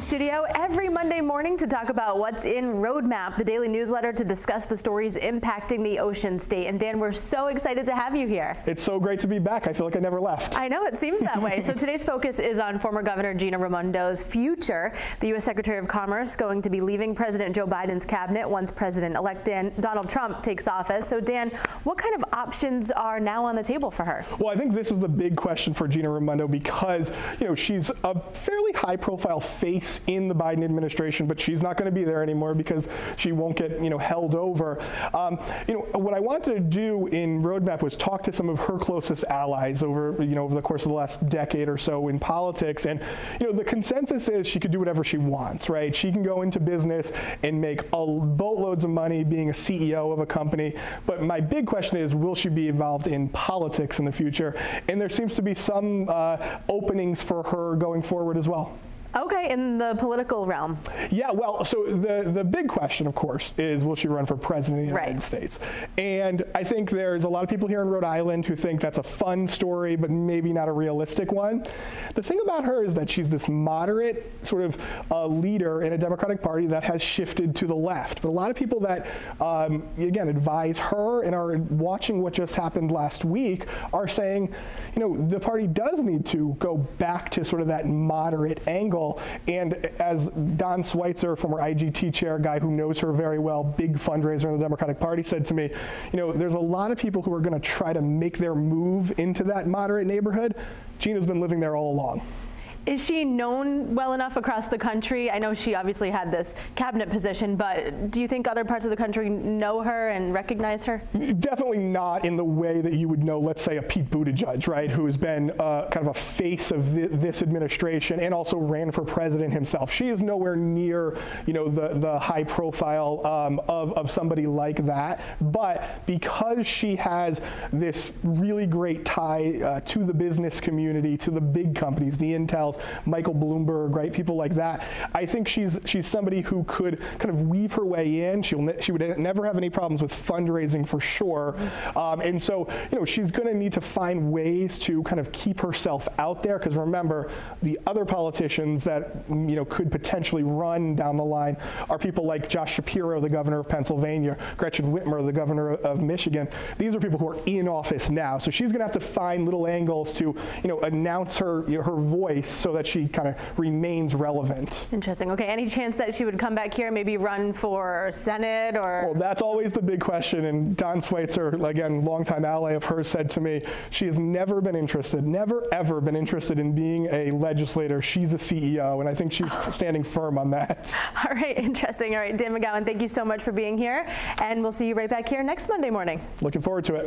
studio every Monday morning to talk about what's in Roadmap, the daily newsletter to discuss the stories impacting the Ocean State. And Dan, we're so excited to have you here. It's so great to be back. I feel like I never left. I know, it seems that way. So today's focus is on former Governor Gina Raimondo's future. The U.S. Secretary of Commerce going to be leaving President Joe Biden's cabinet once President-elect Donald Trump takes office. So Dan, what kind of options are now on the table for her? Well, I think this is the big question for Gina Raimondo because, she's a fairly high-profile face in the Biden administration, but she's not going to be there anymore because she won't get, held over. What I wanted to do in Roadmap was talk to some of her closest allies over the course of the last decade or so in politics. And, the consensus is she could do whatever she wants, right? She can go into business and make boatloads of money being a CEO of a company. But my big question is, will she be involved in politics in the future? And there seems to be some openings for her going forward as well. Okay, in the political realm. Yeah, well, so the big question, of course, is will she run for president of the United States? And I think there's a lot of people here in Rhode Island who think that's a fun story, but maybe not a realistic one. The thing about her is that she's this moderate sort of leader in a Democratic Party that has shifted to the left. But a lot of people that, again, advise her and are watching what just happened last week are saying, the party does need to go back to sort of that moderate angle. And as Don Schweitzer, former IGT chair, a guy who knows her very well, big fundraiser in the Democratic Party, said to me, there's a lot of people who are going to try to make their move into that moderate neighborhood. Gina's been living there all along. Is she known well enough across the country? I know she obviously had this cabinet position, but do you think other parts of the country know her and recognize her? Definitely not in the way that you would know, let's say, a Pete Buttigieg, right, who has been kind of a face of this administration and also ran for president himself. She is nowhere near, the high profile of somebody like that. But because she has this really great tie to the business community, to the big companies, the Intels, Michael Bloomberg, right? People like that. I think she's somebody who could kind of weave her way in. She would never have any problems with fundraising for sure. And so, she's going to need to find ways to kind of keep herself out there. Because remember, the other politicians that, could potentially run down the line are people like Josh Shapiro, the governor of Pennsylvania, Gretchen Whitmer, the governor of Michigan. These are people who are in office now. So she's going to have to find little angles to, announce her voice so that she kind of remains relevant. Interesting. Okay, any chance that she would come back here, maybe run for Senate or? Well, that's always the big question. And Don Schweitzer, again, longtime ally of hers, said to me, she has never ever been interested in being a legislator. She's a CEO, and I think she's standing firm on that. All right, interesting. All right, Dan McGowan, thank you so much for being here, and we'll see you right back here next Monday morning. Looking forward to it.